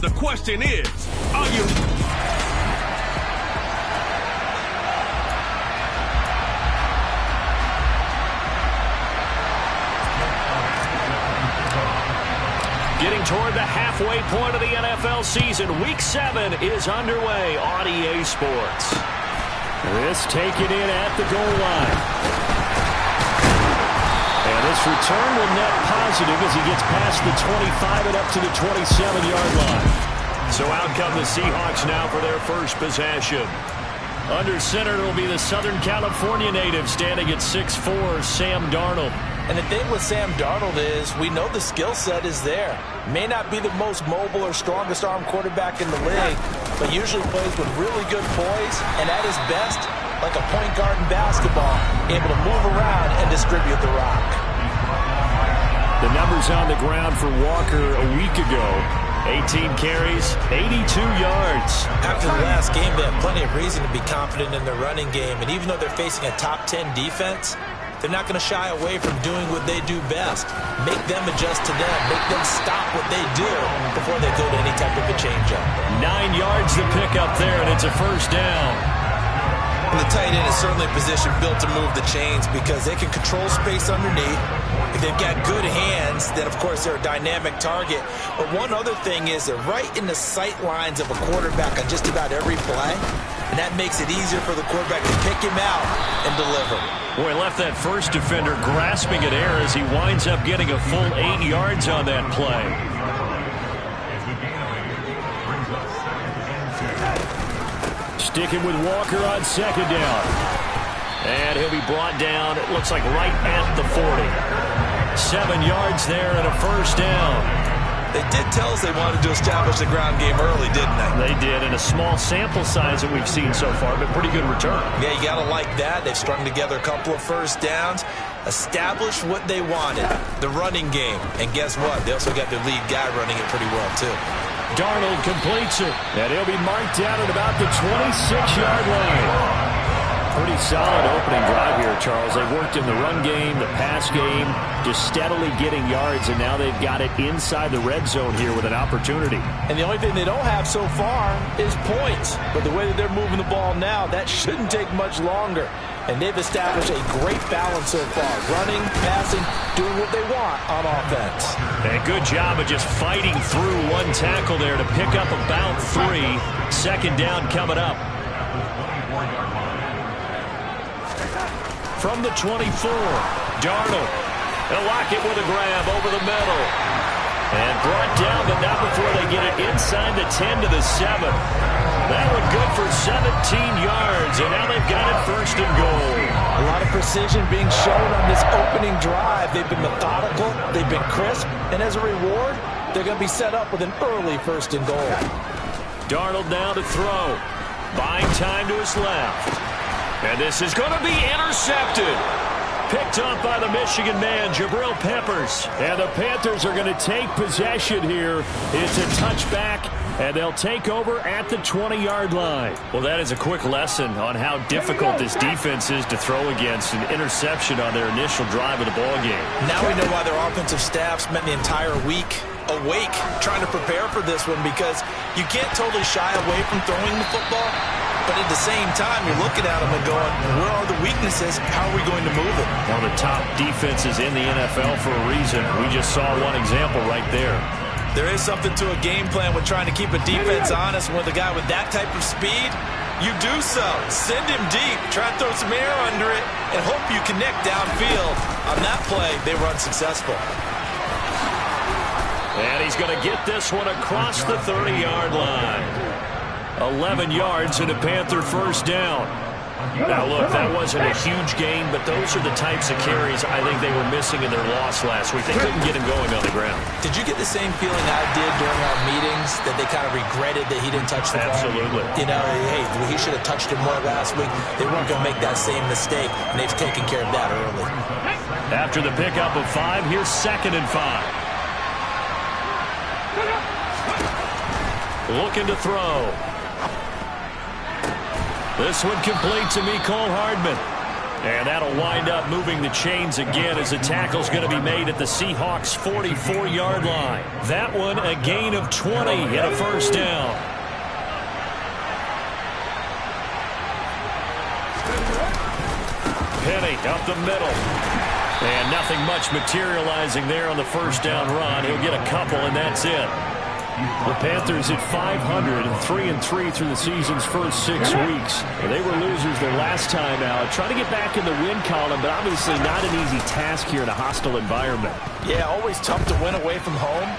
The question is, are you... Getting toward the halfway point of the NFL season. Week 7 is underway on EA Sports. This taken in at the goal line. And this return will net positive as he gets past the 25 and up to the 27-yard line. So out come the Seahawks now for their first possession. Under center, it will be the Southern California native standing at 6'4", Sam Darnold. And the thing with Sam Darnold is we know the skill set is there. May not be the most mobile or strongest arm quarterback in the league, but usually plays with really good poise and at his best, like a point guard in basketball, able to move around and distribute the rock. The numbers on the ground for Walker a week ago. 18 carries, 82 yards. After the last game, they have plenty of reason to be confident in their running game, and even though they're facing a top 10 defense, they're not going to shy away from doing what they do best. Make them adjust to them. Make them stop what they do before they go to any type of a change-up. 9 yards to pick up there, and it's a first down. And the tight end is certainly a position built to move the chains because they can control space underneath. If they've got good hands, then, of course, they're a dynamic target. But one other thing is they're right in the sight lines of a quarterback on just about every play, and that makes it easier for the quarterback to pick him out and deliver. Boy, left that first defender grasping at air as he winds up getting a full 8 yards on that play. Sticking with Walker on second down. And he'll be brought down, it looks like right at the 40. 7 yards there and a first down. They did tell us they wanted to establish the ground game early, didn't they? They did, in a small sample size that we've seen so far, but pretty good return. Yeah, you got to like that. They've strung together a couple of first downs, established what they wanted, the running game. And guess what? They also got their lead guy running it pretty well, too. Darnold completes it, and he'll be marked down at about the 26-yard line. Pretty solid opening drive here, Charles. They've worked in the run game, the pass game, just steadily getting yards, and now they've got it inside the red zone here with an opportunity. And the only thing they don't have so far is points. But the way that they're moving the ball now, that shouldn't take much longer. And they've established a great balance so far. Running, passing, doing what they want on offense. And a good job of just fighting through one tackle there to pick up about 3. Second down coming up. From the 24, Darnold. They'll lock it with a grab over the middle. And brought down, but not before they get it inside the 10 to the 7. That one good for 17 yards, and now they've got it first and goal. A lot of precision being shown on this opening drive. They've been methodical, they've been crisp, and as a reward, they're going to be set up with an early first and goal. Darnold now to throw. Buying time to his left. And this is going to be intercepted. Picked up by the Michigan man, Jabril Peppers. And the Panthers are going to take possession here. It's a touchback, and they'll take over at the 20-yard line. Well, that is a quick lesson on how difficult this defense is to throw against. An interception on their initial drive of the ballgame. Now we know why their offensive staff spent the entire week awake trying to prepare for this one, because you can't totally shy away from throwing the football. But at the same time, you're looking at them and going, where are the weaknesses? How are we going to move it? One of the top defenses in the NFL for a reason. We just saw one example right there. There is something to a game plan with trying to keep a defense honest. With a guy with that type of speed, you do so. Send him deep. Try to throw some air under it and hope you connect downfield. On that play, they were unsuccessful. And he's going to get this one across the 30-yard line. 11 yards and a Panther first down. Now, look, that wasn't a huge gain, but those are the types of carries I think they were missing in their loss last week. They couldn't get him going on the ground. Did you get the same feeling I did during our meetings, that they kind of regretted that he didn't touch the ball? Absolutely. You know, hey, he should have touched it more last week. They weren't going to make that same mistake, and they've taken care of that early. After the pickup of 5, here's 2nd and 5. Looking to throw. This one complete to Mecole Hardman. And that'll wind up moving the chains again as the tackle's going to be made at the Seahawks' 44-yard line. That one a gain of 20 and a first down. Penny up the middle. And nothing much materializing there on the first down run. He'll get a couple, and that's it. The Panthers at 500 and 3-3 through the season's first 6 weeks. They were losers their last time out. Trying to get back in the win column, but obviously not an easy task here in a hostile environment. Yeah, always tough to win away from home.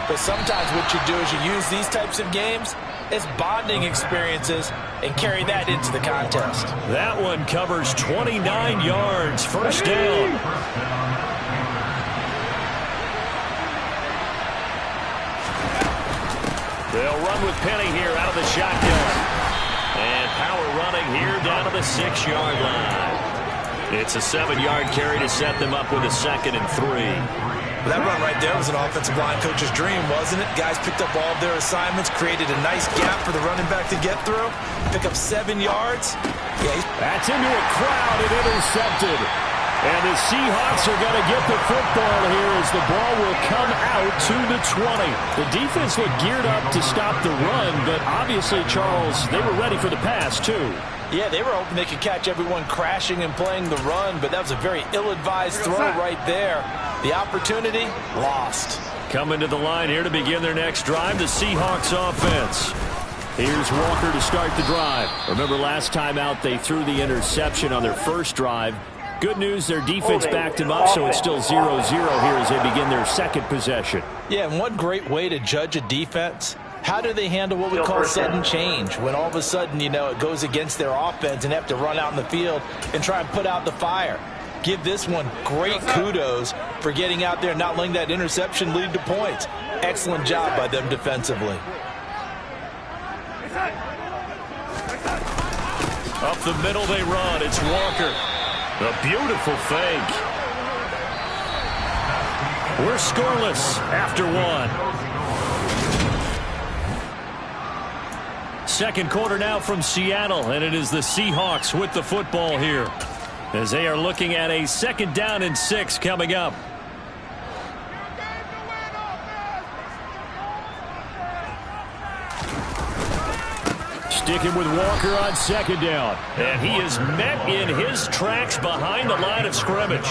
But sometimes what you do is you use these types of games as bonding experiences and carry that into the contest. That one covers 29 yards. First down. They'll run with Penny here out of the shotgun. And power running here down to the 6-yard line. It's a 7-yard carry to set them up with a 2nd and 3. That run right there was an offensive line coach's dream, wasn't it? Guys picked up all of their assignments, created a nice gap for the running back to get through, pick up 7 yards. Yeah, that's into a crowd and intercepted. And the Seahawks are going to get the football here as the ball will come out to the 20. The defense looked geared up to stop the run, but obviously, Charles, they were ready for the pass, too. Yeah, they were hoping they could catch everyone crashing and playing the run, but that was a very ill-advised throw right there. The opportunity, lost. Coming to the line here to begin their next drive, the Seahawks offense. Here's Walker to start the drive. Remember last time out, they threw the interception on their first drive. Good news, their defense backed him up, so it's still 0-0 here as they begin their second possession. Yeah, and one great way to judge a defense. How do they handle what we call sudden change? When all of a sudden, you know, it goes against their offense and they have to run out in the field and try and put out the fire. Give this one great kudos for getting out there and not letting that interception lead to points. Excellent job by them defensively. Up the middle they run. It's Walker. A beautiful fake. We're scoreless after 1. Second quarter now from Seattle, and it is the Seahawks with the football here as they are looking at a 2nd down and 6 coming up. Sticking with Walker on 2nd down. And he is met in his tracks behind the line of scrimmage.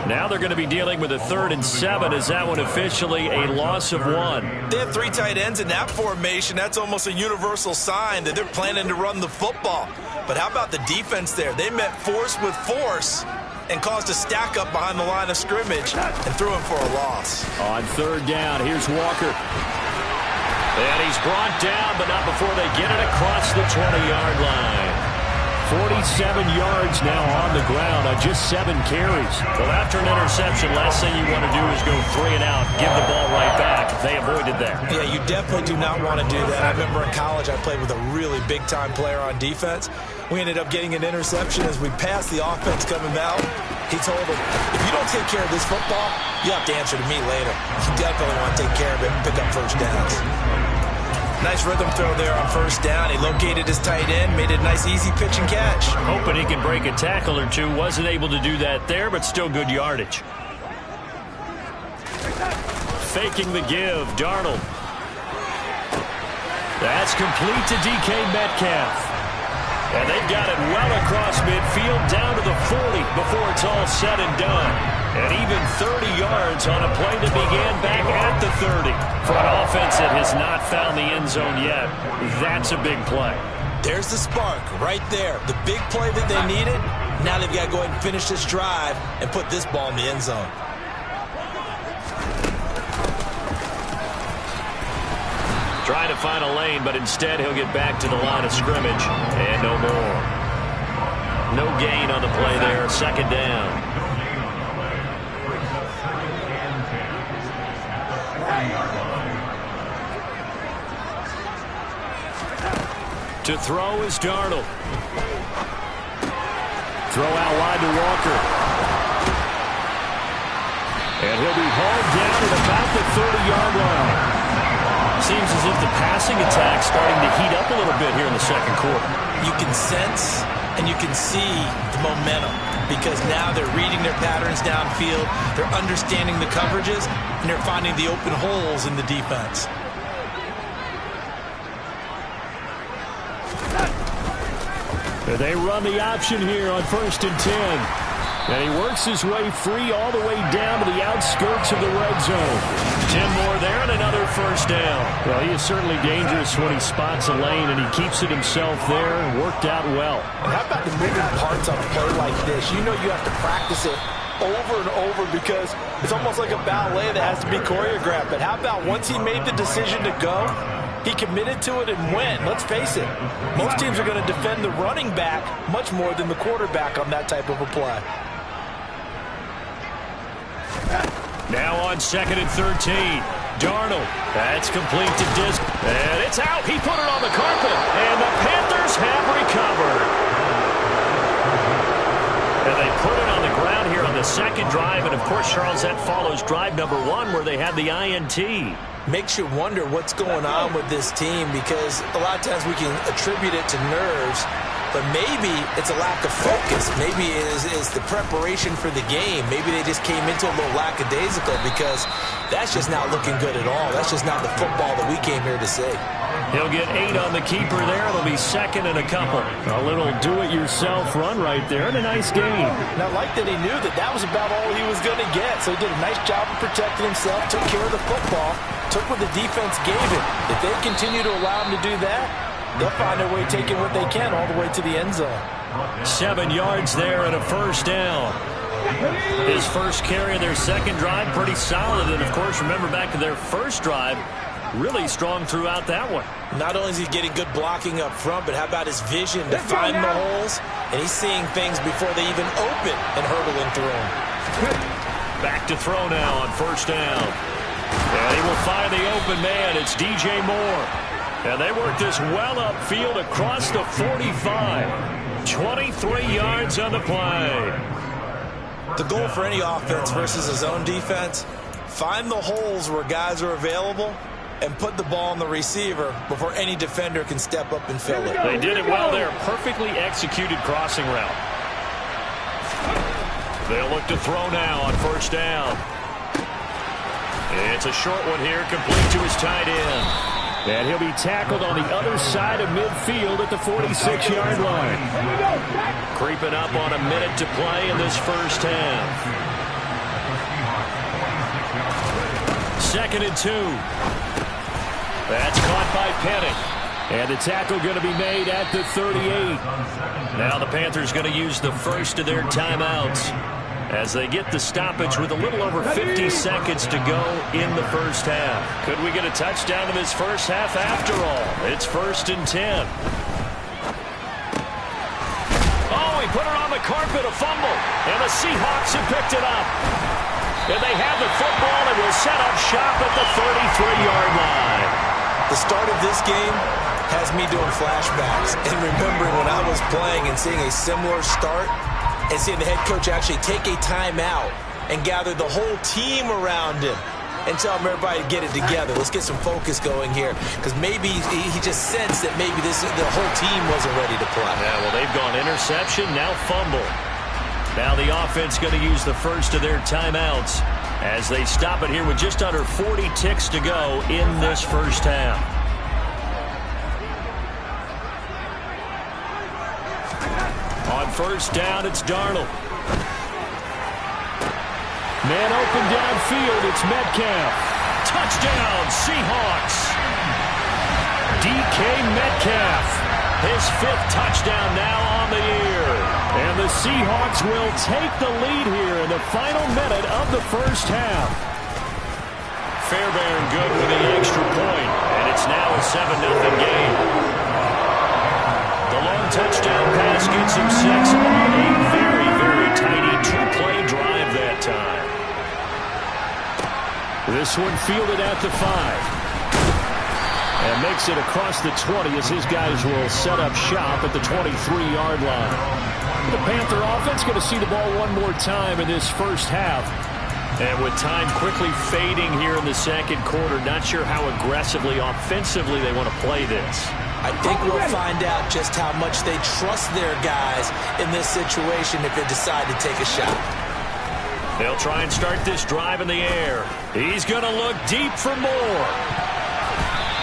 Now they're going to be dealing with a 3rd and 7 as that one officially a loss of 1. They have 3 tight ends in that formation. That's almost a universal sign that they're planning to run the football. But how about the defense there? They met force with force and caused a stack up behind the line of scrimmage and threw him for a loss. On 3rd down, here's Walker. And he's brought down, but not before they get it across the 20-yard line. 47 yards now on the ground on just 7 carries. Well, after an interception, last thing you want to do is go 3 and out, give the ball right back. They avoided that. Yeah, you definitely do not want to do that. I remember in college I played with a really big-time player on defense. We ended up getting an interception as we passed the offense coming out. He told him, if you don't take care of this football, you have to answer to me later. You definitely want to take care of it and pick up first downs. Nice rhythm throw there on 1st down. He located his tight end, made it a nice easy pitch and catch. Hoping he can break a tackle or two. Wasn't able to do that there, but still good yardage. Faking the give, Darnold. That's complete to DK Metcalf. And they've got it well across midfield down to the 40 before it's all said and done. And even 30 yards on a play that began back at the 30. For an offense that has not found the end zone yet, that's a big play. There's the spark right there. The big play that they needed. Now they've got to go ahead and finish this drive and put this ball in the end zone. Trying to find a lane, but instead he'll get back to the line of scrimmage. And no more. No gain on the play there. 2nd down. To throw is Darnold. Throw out wide to Walker. And he'll be hauled down at about the 30-yard line. Seems as if the passing attack's starting to heat up a little bit here in the second quarter. You can sense and you can see the momentum because now they're reading their patterns downfield, they're understanding the coverages, and they're finding the open holes in the defense. They run the option here on 1st and 10. And he works his way free all the way down to the outskirts of the red zone. 10 more there and another first down. Well, he is certainly dangerous when he spots a lane, and he keeps it himself there and worked out well. And how about the moving parts on a play like this? You know you have to practice it over and over because it's almost like a ballet that has to be choreographed. But how about once he made the decision to go, he committed to it and went. Let's face it, most teams are going to defend the running back much more than the quarterback on that type of a play. Now on 2nd and 13. Darnold. That's complete to Disk. And it's out. He put it on the carpet. And the Panthers have recovered. And they put it on the ground here on the second drive. And, of course, Charles, that follows drive number 1 where they had the INT. Makes you wonder what's going on with this team because a lot of times we can attribute it to nerves, but maybe it's a lack of focus. Maybe it is the preparation for the game. Maybe they just came into a little lackadaisical because that's just not looking good at all. That's just not the football that we came here to see. He'll get 8 on the keeper there. It'll be 2nd and a couple. A little do-it-yourself run right there and a nice gain. Now, I like that he knew that that was about all he was going to get, so he did a nice job of protecting himself, took care of the football, took what the defense gave him. If they continue to allow him to do that, they'll find their way taking what they can all the way to the end zone. 7 yards there and a first down. His first carry of their second drive, pretty solid. And, of course, remember back to their first drive, really strong throughout that one. Not only is he getting good blocking up front, but how about his vision to find the holes? And he's seeing things before they even open and hurdling through them. Back to throw now on first down. And he will find the open man. It's DJ Moore. And they work this well upfield across the 45. 23 yards on the play. The goal for any offense versus his own defense, find the holes where guys are available and put the ball on the receiver before any defender can step up and fill it. They did it well there. Perfectly executed crossing route. They'll look to throw now on first down. It's a short one here, complete to his tight end. And he'll be tackled on the other side of midfield at the 46-yard line. Creeping up on a minute to play in this first half. 2nd and 2. That's caught by Penning. And the tackle going to be made at the 38. Now the Panthers going to use the first of their timeouts as they get the stoppage with a little over 50 seconds to go in the first half. Could we get a touchdown in this first half after all? It's 1st and 10. Oh, he put it on the carpet, a fumble. And the Seahawks have picked it up. And they have the football and will set up shop at the 33-yard line. The start of this game has me doing flashbacks and remembering when I was playing and seeing a similar start and seeing the head coach actually take a timeout and gather the whole team around him and tell him everybody to get it together. Let's get some focus going here because maybe he just sensed that maybe the whole team wasn't ready to play. Yeah, well, they've gone interception, now fumble. Now the offense going to use the first of their timeouts as they stop it here with just under 40 ticks to go in this first half. On first down, it's Darnold. Man open downfield, it's Metcalf. Touchdown, Seahawks. DK Metcalf, his 5th touchdown now on the year. And the Seahawks will take the lead here in the final minute of the first half. Fairbairn good with the extra point, and it's now a 7-0 game. The long touchdown pass gets him 6 on a very, very tidy 2-play drive that time. This one fielded at the 5. And makes it across the 20 as his guys will set up shop at the 23-yard line. The Panther offense going to see the ball one more time in this first half. And with time quickly fading here in the second quarter, not sure how aggressively, offensively they want to play this. I think we'll find out just how much they trust their guys in this situation if they decide to take a shot. They'll try and start this drive in the air. He's going to look deep for more.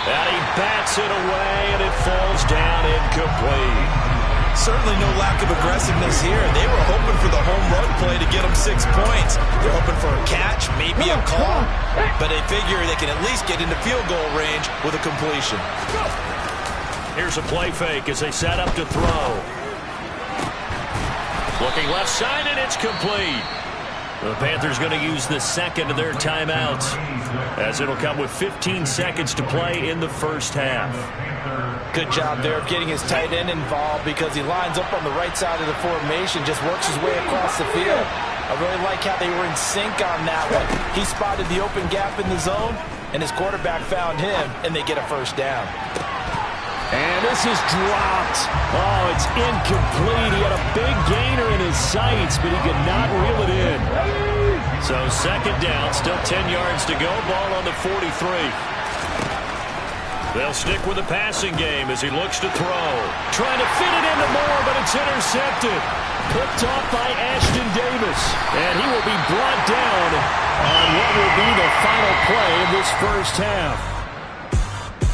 And he bats it away, and it falls down incomplete. Certainly no lack of aggressiveness here. They were hoping for the home run play to get them 6 points. They're hoping for a catch, maybe a call, but they figure they can at least get into field goal range with a completion. Here's a play fake as they set up to throw. Looking left side, and it's complete. The Panthers going to use the second of their timeouts, as it'll come with 15 seconds to play in the first half. Good job there of getting his tight end involved because he lines up on the right side of the formation, just works his way across the field. I really like how they were in sync on that one. He spotted the open gap in the zone, and his quarterback found him, and they get a first down. And this is dropped. Oh, it's incomplete. He had a big gainer in his sights, but he could not reel it in. So second down, still 10 yards to go. Ball on the 43. They'll stick with the passing game as he looks to throw. Trying to fit it into Moore, but it's intercepted. Picked off by Ashton Davis. And he will be brought down on what will be the final play of this first half.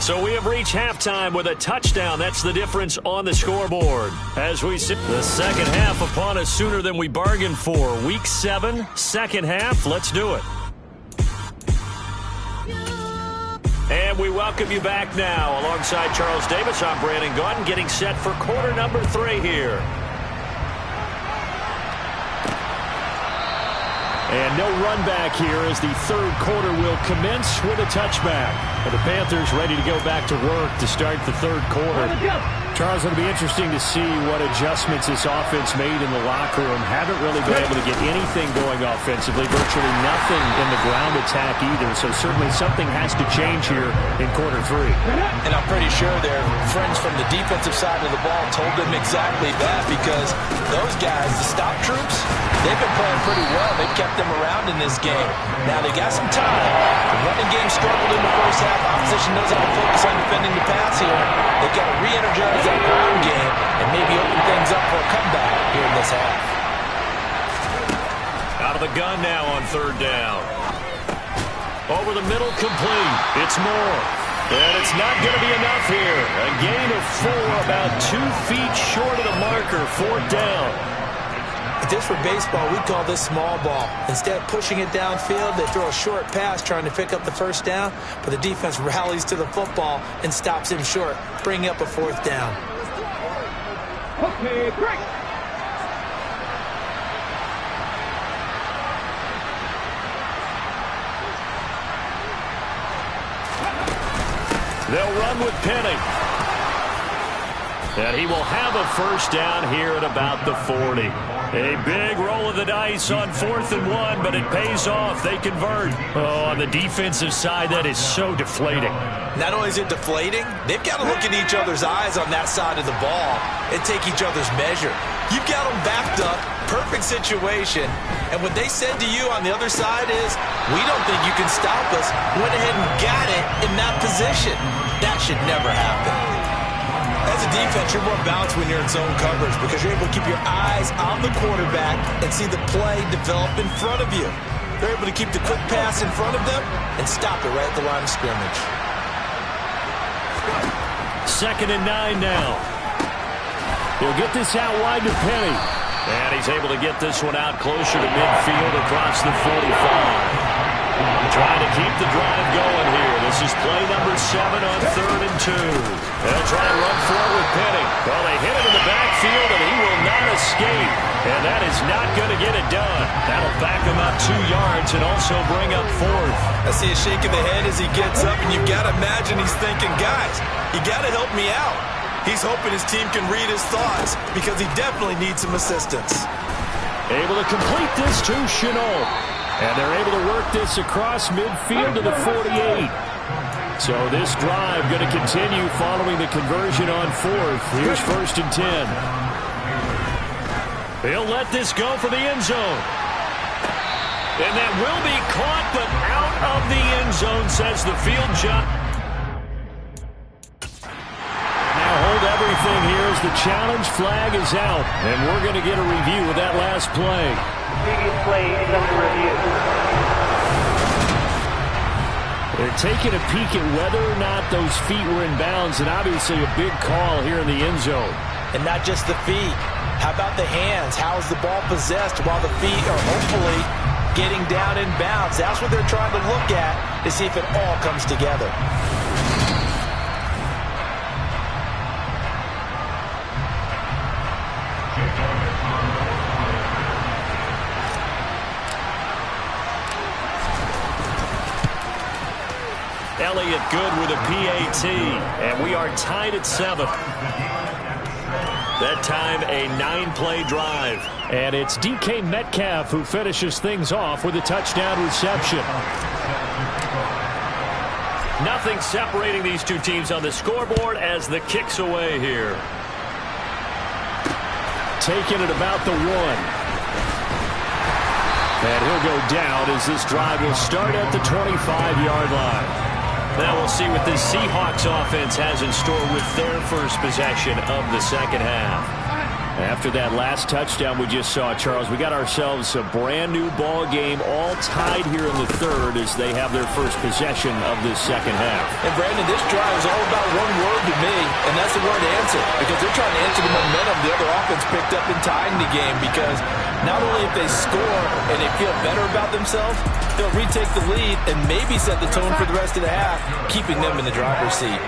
So we have reached halftime with a touchdown. That's the difference on the scoreboard. As we sit the second half upon us sooner than we bargained for. Week 7, second half. Let's do it. And we welcome you back now. Alongside Charles Davis, I'm Brandon Gaudin, getting set for quarter number 3 here. And no run back here as the third quarter will commence with a touchback. And the Panthers ready to go back to work to start the third quarter. Charles, it'll be interesting to see what adjustments this offense made in the locker room. Haven't really been able to get anything going offensively. Virtually nothing in the ground attack either. So certainly something has to change here in quarter 3. And I'm pretty sure their friends from the defensive side of the ball told them exactly that, because those guys, the stop troops, they've been playing pretty well. They've kept them around in this game. Now they got some time. The running game struggled in the first half. Opposition knows how to focus on defending the pass here. They've got to re-energize that ground game and maybe open things up for a comeback here in this half. Out of the gun now on third down. Over the middle, complete. It's Moore. And it's not going to be enough here. A gain of 4, about 2 feet short of the marker. Fourth down. If this were baseball, we'd call this small ball. Instead of pushing it downfield, they throw a short pass trying to pick up the first down, but the defense rallies to the football and stops him short, bringing up a fourth down. Okay, break. They'll run with Penny. And he will have a first down here at about the 40. A big roll of the dice on 4th and 1, but it pays off. They convert. Oh, on the defensive side, that is so deflating. Not only is it deflating, they've got to look in each other's eyes on that side of the ball and take each other's measure. You've got them backed up, perfect situation, and what they said to you on the other side is, we don't think you can stop us. Went ahead and got it in that position. That should never happen. As a defense, you're more balanced when you're in zone coverage because you're able to keep your eyes on the quarterback and see the play develop in front of you. They're able to keep the quick pass in front of them and stop it right at the line of scrimmage. 2nd and 9 now. He'll get this out wide to Penny. And he's able to get this one out closer to midfield across the 45. Trying to keep the drive going here. This is play number 7 on 3rd and 2. They'll try and run for it with Penny. Well, they hit him in the backfield, and he will not escape. And that is not going to get it done. That'll back him up 2 yards and also bring up 4th. I see a shake of the head as he gets up, and you've got to imagine he's thinking, guys, you got to help me out. He's hoping his team can read his thoughts because he definitely needs some assistance. Able to complete this to Shenault. And they're able to work this across midfield to the 48. So this drive going to continue following the conversion on 4th. Here's 1st and 10. He'll let this go for the end zone. And that will be caught, but out of the end zone, says the field judge. Now hold everything here as the challenge flag is out. And we're going to get a review of that last play. Previous play is under review. They're taking a peek at whether or not those feet were in bounds, and obviously a big call here in the end zone. And not just the feet. How about the hands? How is the ball possessed while the feet are hopefully getting down in bounds? That's what they're trying to look at to see if it all comes together. Elliott good with a PAT, and we are tied at 7. That time a 9-play drive. And it's DK Metcalf who finishes things off with a touchdown reception. Nothing separating these two teams on the scoreboard as the kick's away here. Taking it about the 1. And he'll go down as this drive will start at the 25-yard line. Now we'll see what this Seahawks offense has in store with their first possession of the second half. After that last touchdown we just saw, Charles, we got ourselves a brand new ball game, all tied here in the third as they have their first possession of this second half. And Brandon, this drive is all about one word to me, and that's the word answer. Because they're trying to answer the momentum the other offense picked up in tying the game. Because not only if they score and they feel better about themselves, they'll retake the lead and maybe set the tone for the rest of the half, keeping them in the driver's seat.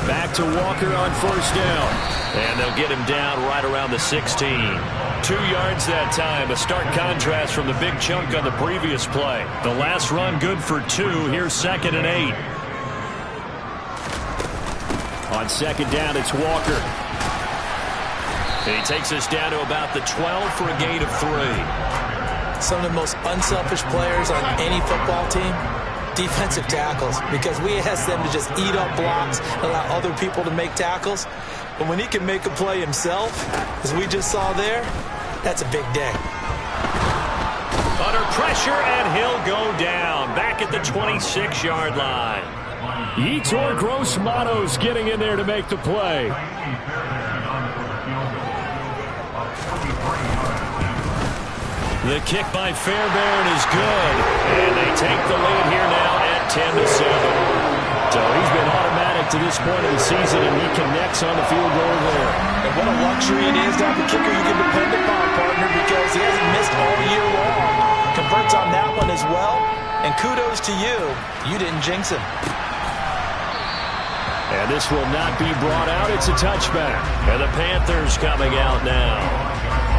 Back to Walker on first down. And they'll get him down right around the 16. 2 yards that time. A stark contrast from the big chunk on the previous play. The last run good for 2. Here's 2nd and 8. On second down, it's Walker. And he takes us down to about the 12 for a gain of 3. Some of the most unselfish players on any football team, defensive tackles, because we ask them to just eat up blocks, allow other people to make tackles. But when he can make a play himself, as we just saw there, that's a big day. Under pressure, and he'll go down. Back at the 26-yard line. Yetur Gross-Matos getting in there to make the play. The kick by Fairbairn is good. And they take the lead here now at 10-7. So he's been automatic to this point of the season, and he connects on the field goal there. And what a luxury it is to have a kicker you can depend upon, partner, because he hasn't missed all year long. Converts on that one as well. And kudos to you. You didn't jinx him. And this will not be brought out. It's a touchback. And the Panthers coming out now.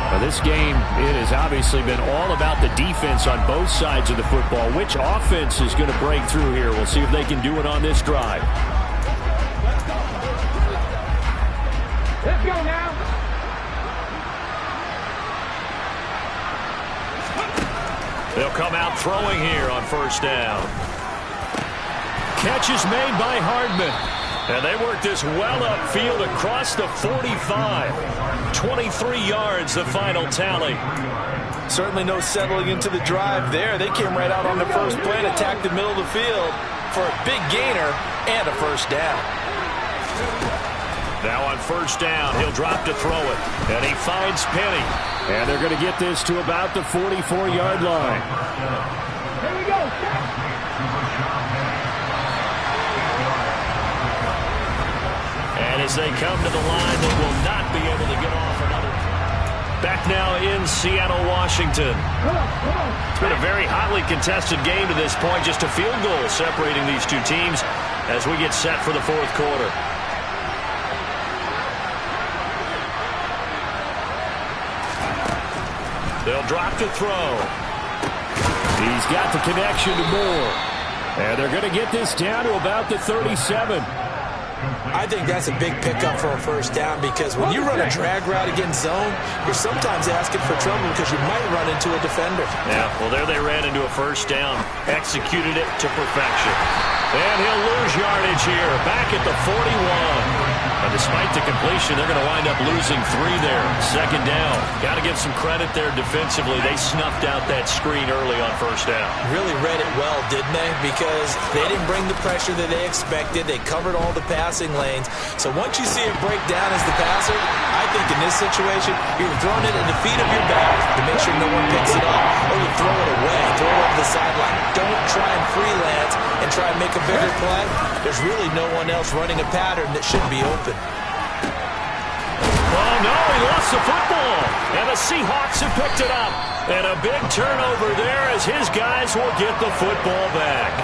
Now this game, it has obviously been all about the defense on both sides of the football. Which offense is going to break through here? We'll see if they can do it on this drive. Let's go now. They'll come out throwing here on first down. Catch is made by Hardman. And they work this well upfield across the 45. 23 yards, the final tally. Certainly no settling into the drive there. They came right out on the first play and attacked the middle of the field for a big gainer and a first down. Now on first down, he'll drop to throw it. And he finds Penny. And they're going to get this to about the 44-yard line. Here we go. And as they come to the line, they will not be able to get off another. Back now in Seattle, Washington. It's been a very hotly contested game to this point. Just a field goal separating these two teams as we get set for the fourth quarter. They'll drop to throw. He's got the connection to Moore. And they're going to get this down to about the 37. I think that's a big pickup for a first down, because when you run a drag route against zone, you're sometimes asking for trouble because you might run into a defender. Yeah, well, there they ran into a first down. Executed it to perfection. And he'll lose yardage here. Back at the 41. And despite the completion, they're going to wind up losing 3 there. Second down. Got to give some credit there defensively. They snuffed out that screen early on first down. Really read it well, didn't they? Because they didn't bring the pressure that they expected. They covered all the passing lanes. So once you see it break down as the passer, I think in this situation, you're throwing it at the feet of your back to make sure no one picks it up, or you throw it away, throw it over the sideline. Don't try and freelance and try and make a bigger play. There's really no one else running a pattern that should be open. Oh, no, he lost the football. And the Seahawks have picked it up. And a big turnover there as his guys will get the football back.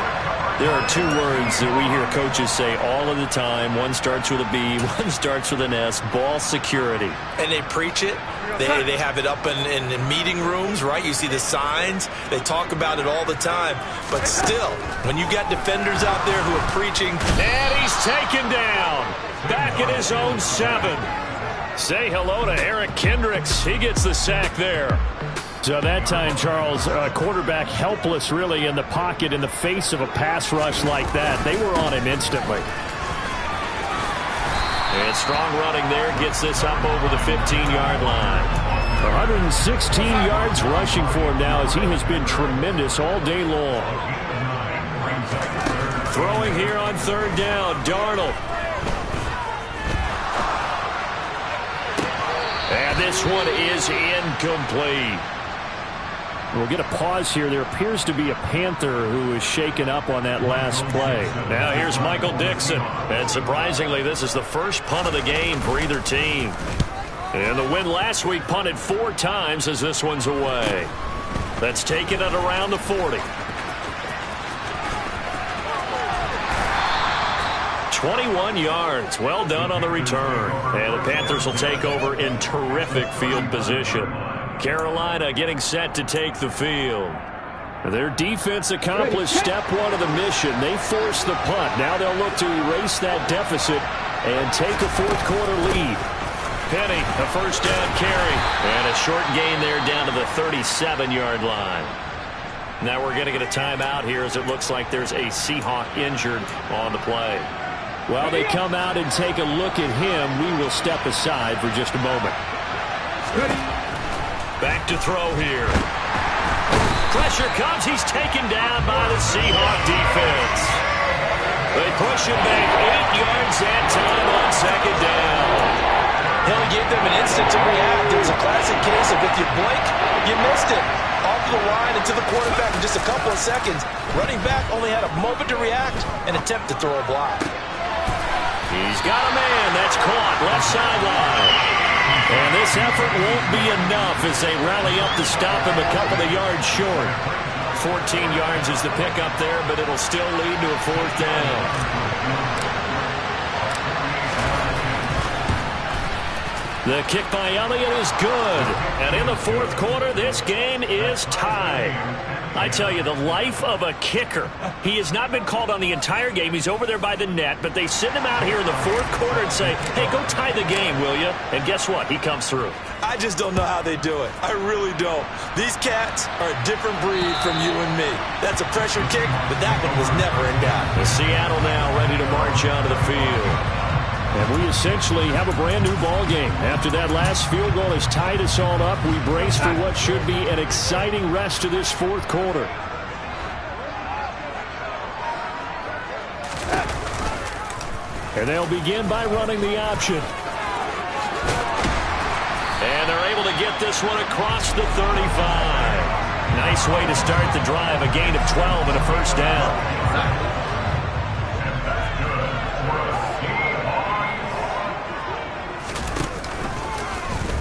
There are 2 words that we hear coaches say all of the time. One starts with a B, one starts with an S, ball security. And they preach it. They have it up in meeting rooms, right? You see the signs. They talk about it all the time. But still, when you got defenders out there who are preaching. And he's taken down. Back at his own 7. Say hello to Eric Kendricks. He gets the sack there. So that time, Charles, quarterback helpless really in the pocket in the face of a pass rush like that. They were on him instantly. And strong running there gets this up over the 15-yard line. 116 yards rushing for him now as he has been tremendous all day long. Throwing here on 3rd down, Darnold. And this one is incomplete. We'll get a pause here. There appears to be a Panther who is shaken up on that last play. Now here's Michael Dixon. And surprisingly, this is the first punt of the game for either team. And the win last week punted 4 times as this one's away. That's taken at around the 40. 21 yards. Well done on the return. And the Panthers will take over in terrific field position. Carolina getting set to take the field. Their defense accomplished step 1 of the mission. They forced the punt. Now they'll look to erase that deficit and take a 4th quarter lead. Penny, a first down carry. And a short gain there down to the 37-yard line. Now we're going to get a timeout here as it looks like there's a Seahawk injured on the play. While they come out and take a look at him, we will step aside for just a moment. Back to throw here. Pressure comes. He's taken down by the Seahawk defense. They push him back 8 yards that time on 2nd down. Hill gave them an instant to react. It was a classic case of if you blink, you missed it. Off the line and to the quarterback in just a couple of seconds. Running back only had a moment to react and attempt to throw a block. He's got a man. That's caught. Left sideline. And this effort won't be enough as they rally up to stop him a couple of yards short. 14 yards is the pickup there, but it'll still lead to a 4th down. The kick by Elliott is good. And in the 4th quarter, this game is tied. I tell you, the life of a kicker. He has not been called on the entire game. He's over there by the net, but they send him out here in the 4th quarter and say, hey, go tie the game, will you? And guess what? He comes through. I just don't know how they do it. I really don't. These cats are a different breed from you and me. That's a pressure kick, but that one was never in doubt. The Seattle now ready to march onto the field. And we essentially have a brand-new ball game. After that last field goal has tied us all up, we brace for what should be an exciting rest of this 4th quarter. And they'll begin by running the option. And they're able to get this one across the 35. Nice way to start the drive, a gain of 12 and a first down.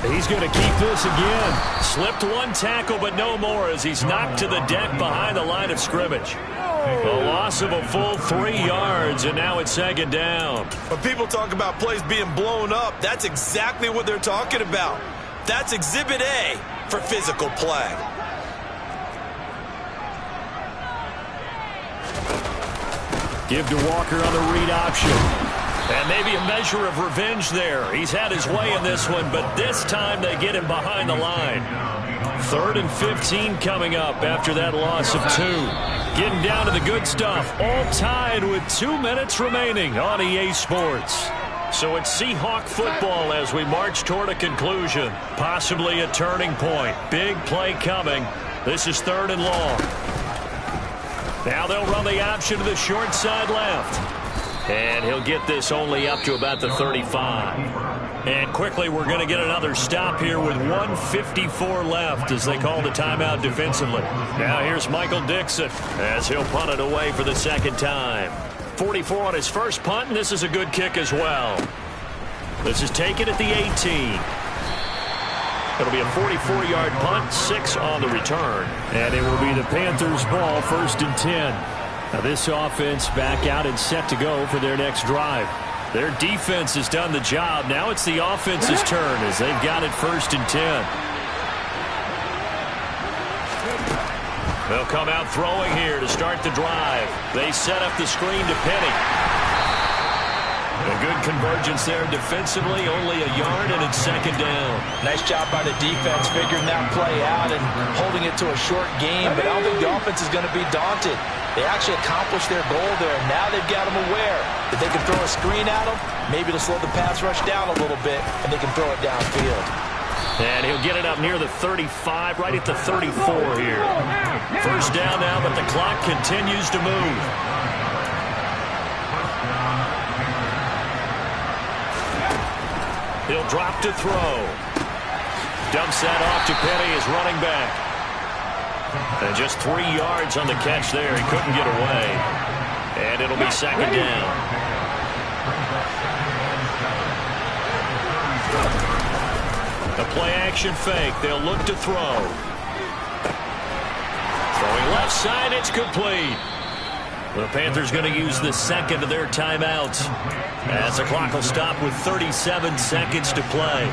He's going to keep this again. Slipped 1 tackle, but no more as he's knocked to the deck behind the line of scrimmage. A loss of a full 3 yards, and now it's 2nd down. When people talk about plays being blown up, that's exactly what they're talking about. That's Exhibit A for physical play. Give to Walker on the read option. And maybe a measure of revenge there. He's had his way in this one, but this time they get him behind the line. 3rd and 15 coming up after that loss of 2. Getting down to the good stuff. All tied with 2 minutes remaining on EA Sports. So it's Seahawk football as we march toward a conclusion, possibly a turning point. Big play coming. This is 3rd and long. Now they'll run the option to the short side left. And he'll get this only up to about the 35. And quickly we're going to get another stop here with 1:54 left as they call the timeout defensively. Now here's Michael Dixon as he'll punt it away for the second time. 44 on his first punt, and this is a good kick as well. This is taken at the 18. It'll be a 44-yard punt, 6 on the return. And it will be the Panthers' ball, 1st and 10. Now this offense back out and set to go for their next drive. Their defense has done the job. Now it's the offense's turn as they've got it 1st and 10. They'll come out throwing here to start the drive. They set up the screen to Penny. A good convergence there defensively, only a yard, and it's 2nd down. Nice job by the defense figuring that play out and holding it to a short game, but I don't think the offense is going to be daunted. They actually accomplished their goal there, and now they've got them aware that they can throw a screen at them, maybe to slow the pass rush down a little bit, and they can throw it downfield. And he'll get it up near the 35, right at the 34 here. 1st down now, but the clock continues to move. He'll drop to throw. Dumps that off to Penny as running back. And just 3 yards on the catch there. He couldn't get away. And it'll be 2nd down. A play-action fake. They'll look to throw. Throwing left side, it's complete. The Panthers going to use the 2nd of their timeouts as the clock will stop with 37 seconds to play.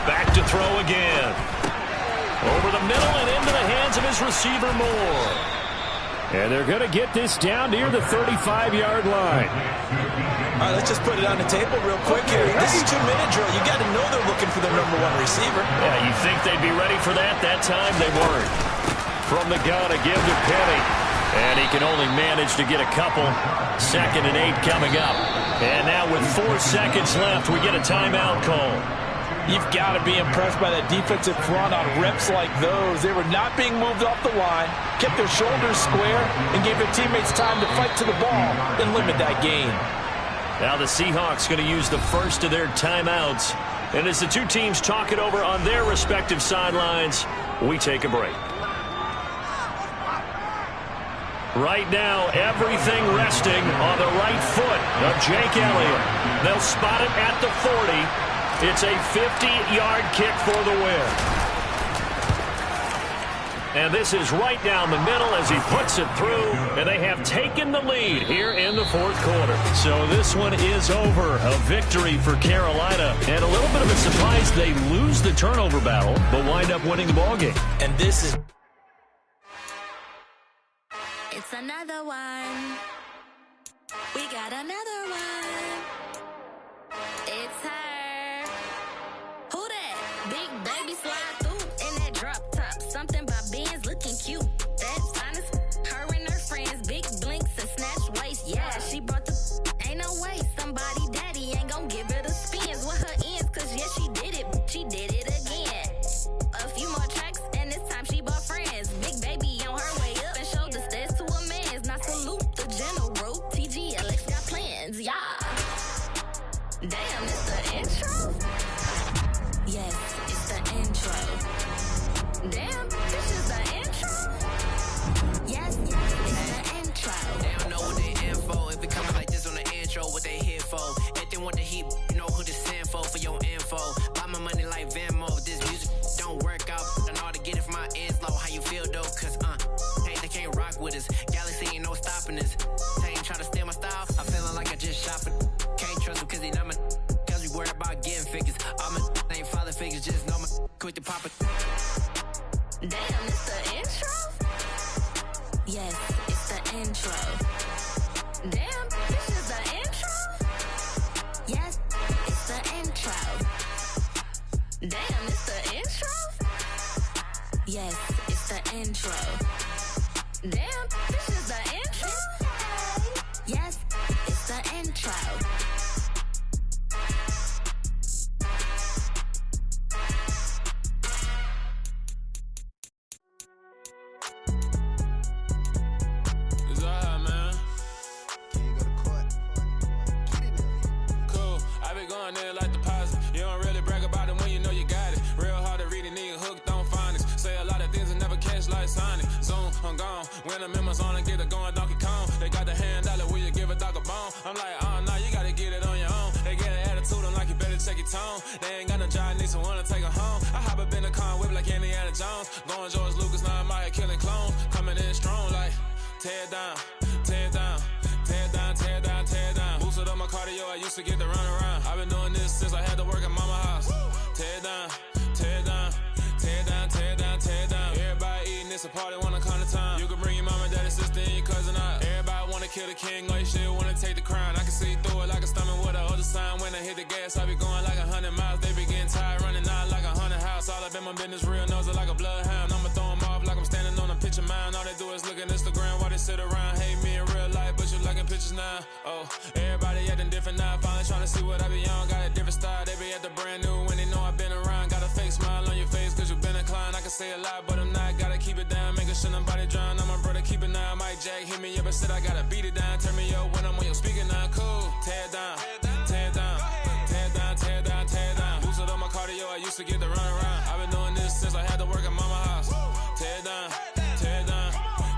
Back to throw again. Over the middle and into the hands of his receiver Moore. And they're going to get this down near the 35-yard line. All right, let's just put it on the table real quick here. This is 2-minute drill. You got to know they're looking for their #1 receiver. Yeah, you think they'd be ready for that? That time they weren't. From the gun, a give to Penny. And he can only manage to get a couple. 2nd and 8 coming up. And now with 4 seconds left, we get a timeout call. You've got to be impressed by that defensive front on reps like those. They were not being moved off the line, kept their shoulders square, and gave their teammates time to fight to the ball and limit that gain. Now the Seahawks going to use the first of their timeouts. And as the two teams talk it over on their respective sidelines, we take a break. Right now, everything resting on the right foot of Jake Elliott. They'll spot it at the 40. It's a 50-yard kick for the win. And this is right down the middle as he puts it through. And they have taken the lead here in the 4th quarter. So this one is over. A victory for Carolina. And a little bit of a surprise, they lose the turnover battle, but wind up winning the ballgame. And this is... It's another one. We got another one. It's her. Who that? Big baby slide through in that drop top. Something by Benz looking cute. That's honest. Her and her friends, big blinks and snatch waist. Yeah, she brought the ain't no way. Somebody daddy ain't gon' give her the spins with her ends. Cause yeah, she did it. She did it again. A few more tracks and this time she bought friends. Big baby on her way up and showed the stairs to a man's. Now salute the general. TGLX got plans. Yeah. Damn, it's the intro? Yes, it's the intro. Damn, this is the intro? Yes, it's the intro. They don't know what they info. If it comes like this on the intro, what they here for? If they want the heat, you know who to send for your info. Buy my money like Venmo. This music don't work out. I know how to get it from my ends low. How you feel though? Cause hey, they can't rock with us. Galaxy ain't no stopping us. They ain't trying to steal my style. I'm feeling like I just shopping. Can't trust him cause he not my. Cause we worried about getting figures. All my ain't father figures. Just know my quick to pop it. Damn, it's the intro? Yes, it's the intro. Damn, this is the intro? the con whip like Indiana Jones. Going George Lucas, now I'm out here killing clones. Coming in strong like tear it down, tear it down, tear it down, tear it down, tear it down. Boosted up my cardio, I used to get to run around. I've been doing this since I had to work at mama house. Tear it down, tear it down, tear it down, tear it down, tear it down. Everybody eating, it's a party, wanna come to time. You can bring your mama, daddy, sister, and your cousin out. Everybody wanna kill the king, or you still wanna take the crown. I can see through it like a stomach with a other sign. When I hit the gas, I be going like 100 miles. They be getting tired, running out like 100 house. All up in my business, real nose like a bloodhound. I'ma throw them off like I'm standing on a picture mound. All they do is look at Instagram while they sit around. Hate me in real life, but you liking pictures now. Oh, everybody acting different now. Finally trying to see what I be on. Got a different style, they be at the brand new when they know I've been around. Got a fake smile on your face cause you been inclined. I can say a lot, but I'm not. Gotta keep it down, making sure nobody drown. I'm my brother, keep it now. Mike Jack hit me up and said I gotta beat it down. Turn me up when I'm on your speaker now. Cool, tear it down, tear it down, tear it down, tear it down, tear it down. Boosted up my cardio, I used to get to run around. I've been doing this since I had to work at mama house. Tear it down, tear it down,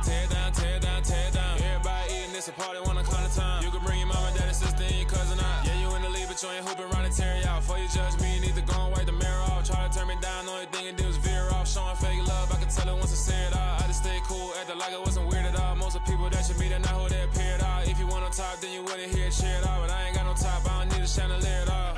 tear it down, tear it down, tear it down. Everybody eating, it's a party, wanna come to time. You can bring your mama, daddy, sister, and your cousin out. Yeah, you in the lead, but you ain't hooping around and tear out. Before you judge me, you need to go and wipe the mirror off. Try to turn me down, only thing it did was veer off. Showing fake love, I can tell it once I say it all. I just stay cool, acting like it wasn't weird at all. Most of the people that you meet are not who they appear at all. If you want on top, then you wouldn't hear it cheer at all. But I ain't got no top, I don't need a chandelier at all.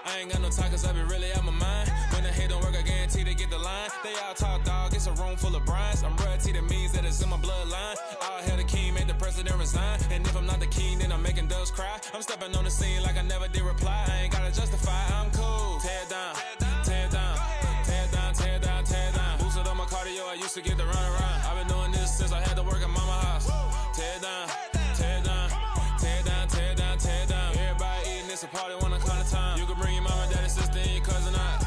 I ain't got no time cause I be really out my mind. When the head don't work, I guarantee they get the line. They all talk dog, it's a room full of brinds. I'm royalty, that means that it's in my bloodline. All hell the king, made the president resign. And if I'm not the king, then I'm making doves cry. I'm stepping on the scene like I never did reply. I ain't gotta justify, I'm cool. Tear it down, tear it down, tear it down, tear it down, tear it down. Boosted up my cardio, I used to get to run around. I've been doing this since I had to work at mama house. Tear it down, tear it down, tear it down, tear it down, tear it down. Everybody eating, it's a party, wanna come to time. You can bring your mama, daddy, sister, and your cousin out.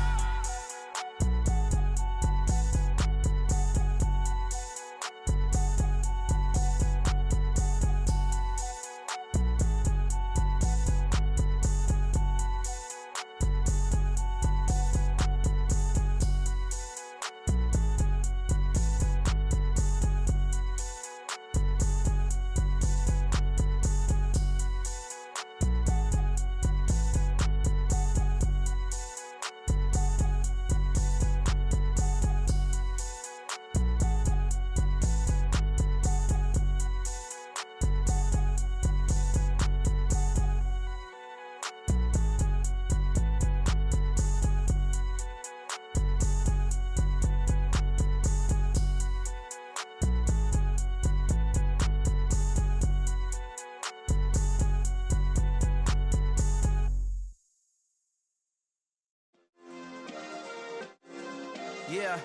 Yeah.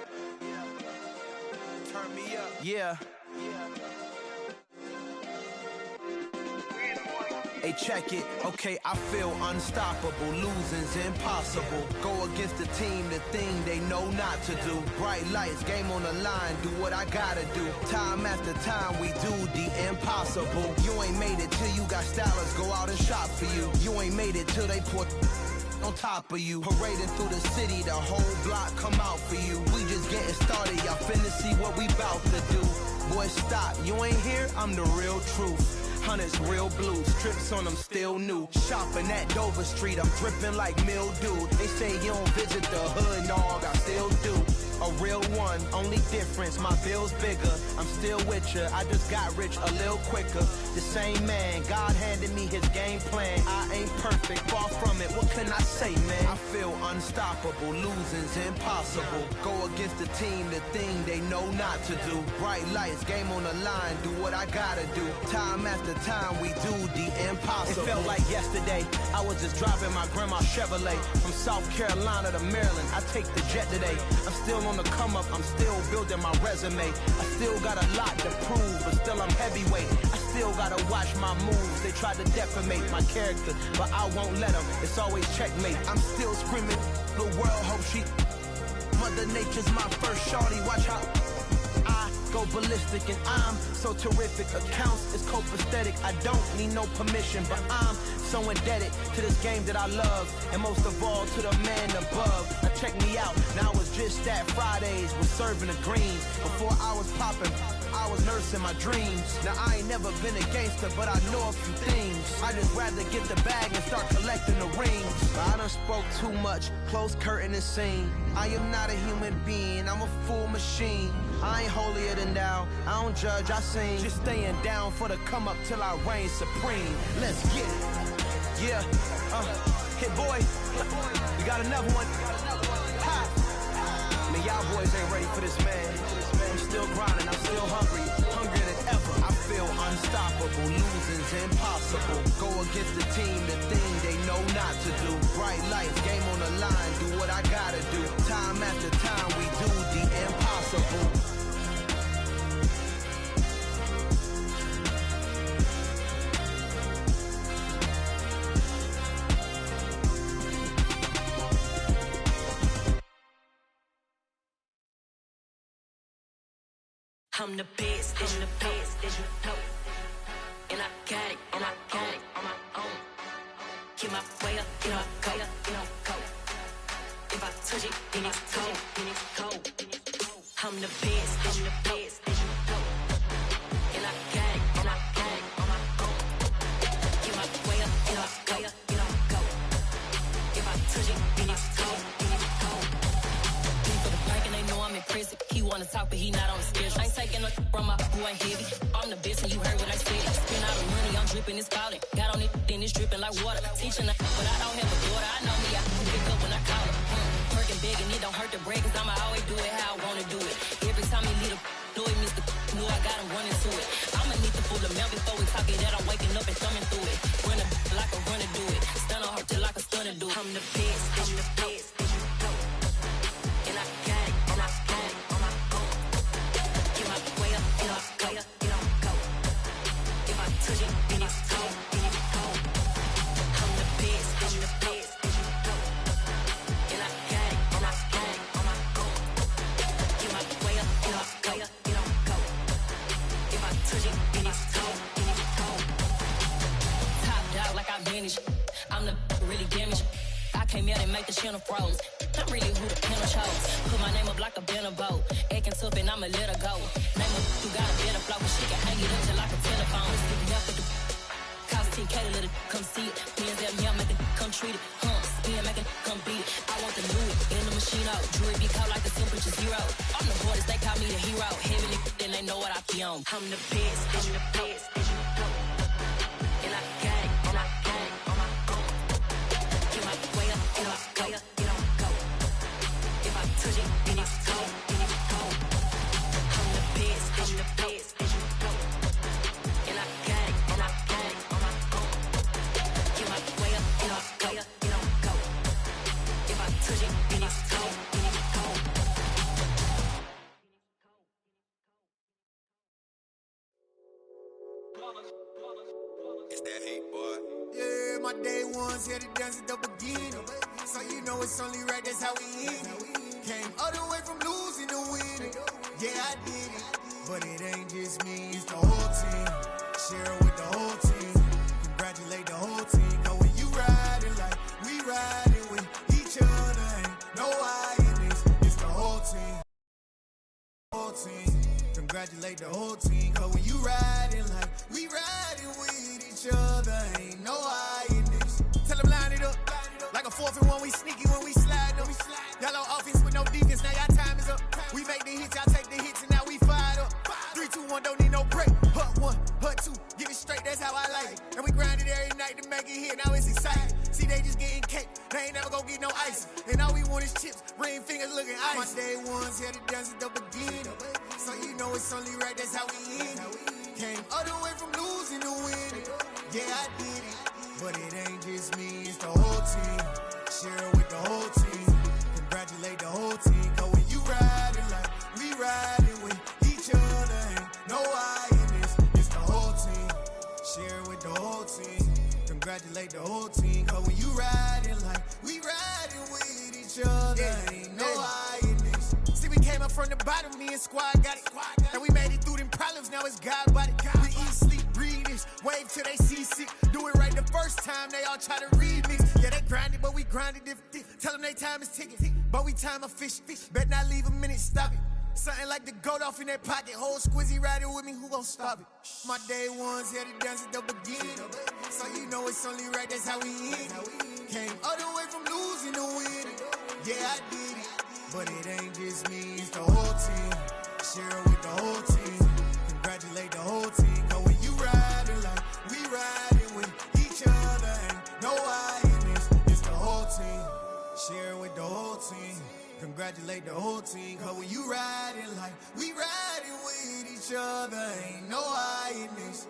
Turn me up. Yeah. Hey, check it. Okay, I feel unstoppable. Losing's impossible. Go against the team, the thing they know not to do. Bright lights, game on the line. Do what I gotta do. Time after time, we do the impossible. You ain't made it till you got stylists go out and shop for you. You ain't made it till they put on top of you. Parading through the city, the whole block come out for you. We just getting started, y'all finna see what we bout to do. Boy, stop, you ain't here, I'm the real truth. Hunters, real blue, strips on them still new. Shopping at Dover Street, I'm dripping like mildew. They say you don't visit the hood, dog, I still do. A real one, only difference, my bill's bigger. I'm still with ya, I just got rich a little quicker. The same man, God handed me his game plan. I ain't perfect, far from it, what can I say, man? I feel unstoppable, losing's impossible. Go against the team, the thing they know not to do. Bright lights, game on the line, do what I gotta do. Time after time, we do the impossible. It felt like yesterday, I was just driving my grandma's Chevrolet. From South Carolina to Maryland, I take the jet today. I'm still on the come up, I'm still building my resume. I still got a lot to prove, but still I'm heavyweight. I still gotta watch my moves. They try to defamate my character, but I won't let them. It's always checkmate. I'm still screaming, the world hope she. Mother Nature's my first shorty, watch how I go ballistic and I'm so terrific. Accounts is copacetic, I don't need no permission, but I'm so indebted to this game that I love, and most of all to the man above. Now check me out, now it's just that Fridays was serving the greens. Before I was popping, I was nursing my dreams. Now I ain't never been a gangster, but I know a few things. I just rather get the bag and start collecting the rings. But I done spoke too much, close curtain and scene. I am not a human being, I'm a full machine. I ain't holier than thou, I don't judge, I sing. Just staying down for the come up till I reign supreme. Let's get it. Yeah, hit boy, we got another one. Ha! Man, y'all boys ain't ready for this, man. I'm still grinding, I'm still hungry, hungrier than ever. I feel unstoppable, losing's impossible. Go against the team, the thing they know not to do. Bright lights, game on the line, do what I gotta do. Time after time, we do the impossible. I'm the best, and the best, as you know. And I got it, on my own. Get my way up, you know, go. If I touch it, then it's cold, I'm the best, and the best, as you know. And I got it, on my own. Get my way up, you know, go. If I touch it, then it's cold, People the bank and they know I'm in prison. He wanna talk, but he not on the schedule. I ain't taking no from my boy heavy. I'm the best and you heard what I said. Spend all the money, I'm dripping, it's falling. Got on it, then it's dripping like water. Teaching her, but I don't have a daughter. I know me, I can pick up when I call her. Working big and it don't hurt to break, cause I'ma always do it how I wanna do it. Every time he lead a know it, Mr. Know I got him running to it. I'ma need to pull the milk before we talk it that I'm waking up and thumbing through it. Run a like a runner do it. Stun on her till like a stunner do it. I'm the best, I'm the best, as you know. And I got it, on my own. Get my way up, you know, go. If I touch it, then it's cold, I'm the best, I'm the best, as you know. And I got it, on my own. Get my way up, you know, go. If I touch it, then it's cold, Top dog like I manage. I'm the really damaged. I came out and make the channel froze. I'm really who the panel chose. Put my name up like a banner boat. Acting tough and I'ma let her go. Name up who got a better flow, but she can hang it up just like a telephone. Cost 10K to let it come see it. Hands at me, I make it come treat it. Spin, make it come beat it. I want the new in the machine out. Jewelry be cold like the temperature 0. I'm the hardest, they call me the hero. Heavy then they know what I be on. I'm the best, I'm the best, as you know. And I got it, on my own. Get my way up, you know, go. If I touch it, then it's cold, I'm the best, I'm the best, as you know. And I got it, on my own. Get my way up, you know, go. If I touch it, then it's cold, It's that hate, boy. Yeah, my day ones here to dance at the beginning. So you know it's only right, that's how we end it. Came all the way from losing to winning. Yeah, I did it. But it ain't just me, it's the whole team. Share it with the whole team. Congratulate the whole team. Know when you riding like we riding with each other. Ain't no I in this, it's the whole team. Whole team. Congratulate the whole team. Cause when you riding like we riding with each other. Ain't no I in this. Tell them line it up. Like a 4th and 1, we sneaky when we slide them. Y'all on offense with no defense, now y'all time is up. We make the hits, y'all take the hits, and now we fired up. 3, 2, 1, don't need no break. Hut 1, hut 2, get it straight, that's how I like it. And we grind it every night to make it hit, now it's exciting. See, they just getting cake, they ain't never gonna get no ice. And all we want is chips, ring fingers looking ice. My day ones here to dance at the beginning. So you know it's only right, that's how we end it. Came all the way from losing to winning. Yeah, I did it. But it ain't just me, it's the whole team. Share it with the whole team. Congratulate the whole team. Cause when you riding like we riding with each other. Ain't no I in this, it's the whole team. Share it with the whole team. Congratulate the whole team. Cause when you riding like we riding with each other. Ain't no I in this. See, we came up from the bottom, me and squad got it. And we made it through them problems, now it's God body. We eat, sleep, breathe this, wave till they see sick. Do it right the first time, they all try to remix. Yeah, they grinded, but we grinded different. Tell them they time is ticking, but we time a fish. Bet not leave a minute, stop it. Something like the goat off in that pocket. Whole squizzy riding with me, who gon' stop it? My day ones here to dance at the beginning. So you know it's only right, that's how we end it. Came all the way from losing to winning. Yeah, I did it. But it ain't just me, it's the whole team. Share it with the whole team. Congratulate the whole team. Cause when you riding like we riding with each other, ain't no hiding this. It's the whole team. Share it with the whole team. Congratulate the whole team. Cause when you riding like we riding with each other, ain't no hiding this.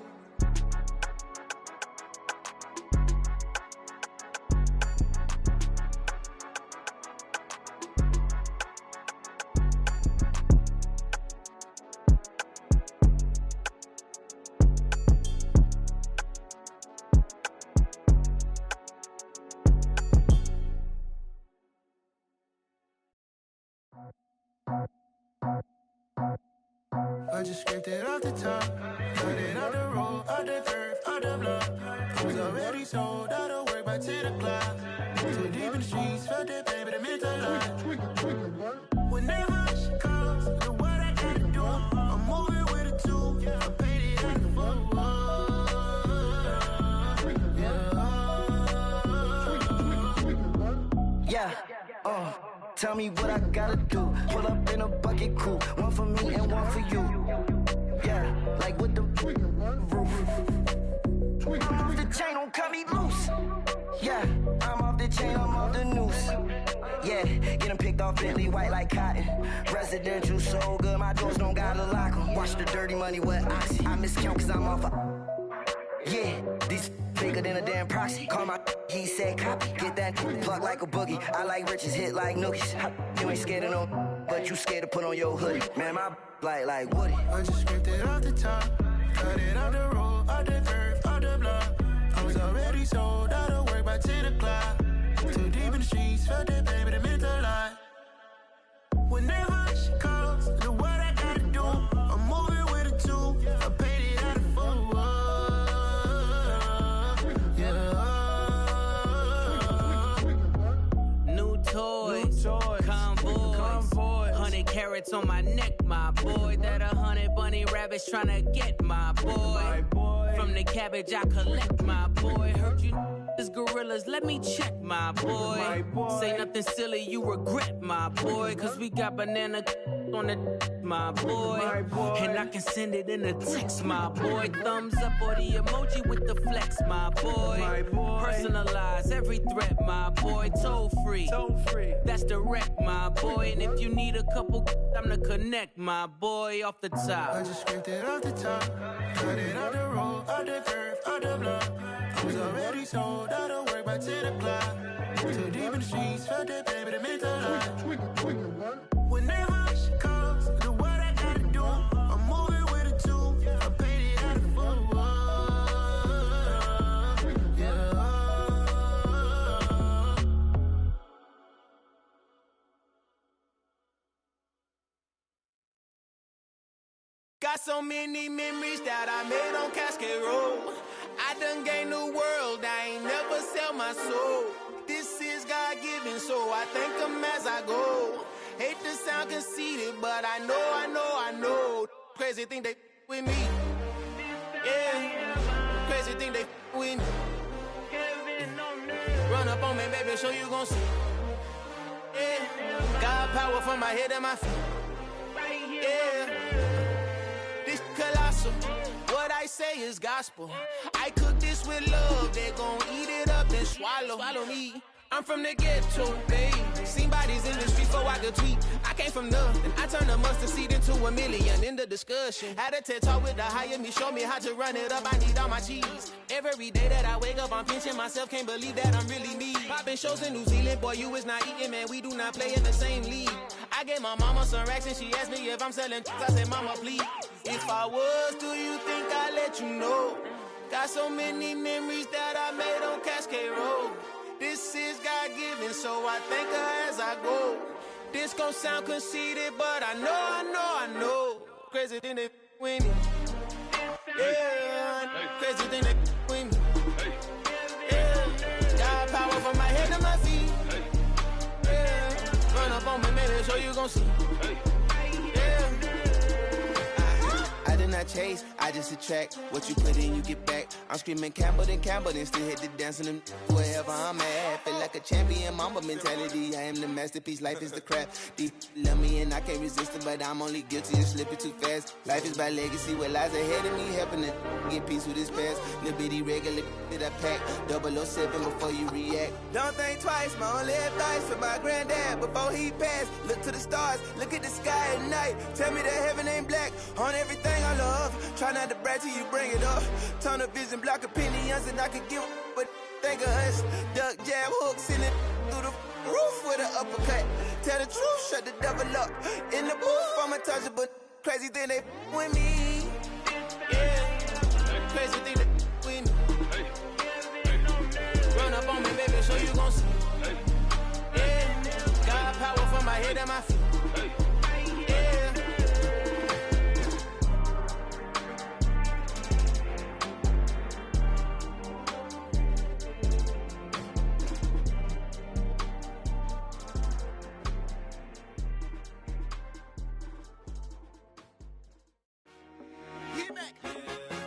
I just scraped it off the top, cut it off the road, off the curve, off the block. I was already sold out of work by 10 o'clock. Too deep in the streets, felt that pain, but it meant a lot. Whenever she calls, know what I gotta do. I'm moving with a two, I paid it out the full. Yeah, tell me what I gotta do. Pull up in a bucket crew, one for me and one for you. Yeah, like with the roof. I'm off the chain, don't cut me loose. Yeah, I'm off the chain, I'm off the noose. Yeah, getting picked off Bentley white like cotton. Residential so good, my doors don't gotta lock 'em. Watch the dirty money with Oxy. I miscount cause I'm off yeah, these bigger than a damn proxy. Call my he said copy. Get that plug like a boogie. I like riches, hit like nookies. You ain't scared of no, but you scared to put on your hoodie. Man, my like Woody. I just scraped it off the top, cut it off the road, off the curve, off the block. I was already sold out of work by 10 o'clock. Too deep in the streets, felt that pain, but it meant a lot. Whenever she calls, know what I gotta do. I'm moving with a two, I paid it out of full. Convoy, 100 carats on my neck, my boy. That 100 bunny rabbits tryna get my boy. From the cabbage I collect, my boy. Heard you is gorillas, let me check, my boy. Say nothing silly, you regret, my boy. Cause we got banana on the my boy. And I can send it in a text, my boy. Thumbs up or the emoji with the flex, my boy. Personalize every threat, my boy. Toll free. That's direct, my boy. And if you need a couple, I'm the connect, my boy. Off the top. I just scraped it off the top, cut it off the road, off the curve, off the block. I was already sold out of work by 10 o'clock. Too deep in the streets, felt that pain, but it meant a lot. Whenever she calls, know what I gotta do. I'm moving with a two, I paid it out of full. Got so many memories that I made on Cascade Road. I done gained the world, I ain't never sell my soul. This is God-given, so I thank him as I go. Hate to sound conceited, but I know. Crazy thing they with me. Yeah, crazy thing they with me. Run up on me, baby, so you gon' see. Yeah, got power from my head and my feet. Yeah. This colossal, what I say is gospel. I cook this with love, they gon' eat it up and swallow me. I'm from the ghetto, babe. Seen bodies in the streets before I could tweet. I came from nothing, I turned a mustard seed into $1 million in the discussion. Had a TED talk with the higher me, show me how to run it up, I need all my cheese. Every day that I wake up, I'm pinching myself, can't believe that I'm really me. Popping shows in New Zealand, boy, you is not eating, man, we do not play in the same league. I gave my mama some racks and she asked me if I'm selling I said, mama, please. If I was, do you think I'd let you know? Got so many memories that I made on Cascade Road. This is God-given, so I thank her as I go. This gon' sound conceited, but I know. Crazy thing they with me. Yeah, crazy thing they with me. Yeah, got power from my head to my feet. Yeah, run up on me, maybe so you gon' see. Yeah. I chase, I just attract. What you put in, you get back. I'm screaming Campbell, then still hit the dance and them wherever I'm at. Feel like a champion, mamba mentality. I am the masterpiece, life is the crap. Deep love me and I can't resist it, but I'm only guilty of slipping too fast. Life is by legacy, what lies ahead of me, helping to get peace with this past. Little bitty regular that I pack, 007 before you react. Don't think twice, my only advice for my granddad before he passed. Look to the stars, look at the sky at night. Tell me that heaven ain't black on everything I love. Try not to brag till you bring it up. Tunnel vision, block opinions, and I could give but think of us. Duck, jab, hooks in it through the roof with an uppercut. Tell the truth, shut the devil up. In the booth, I'm untouchable. Crazy thing they with me. Yeah, crazy thing they with me. Run up on me, baby, so you gon' see. Yeah, got power from my head and my feet. Yeah.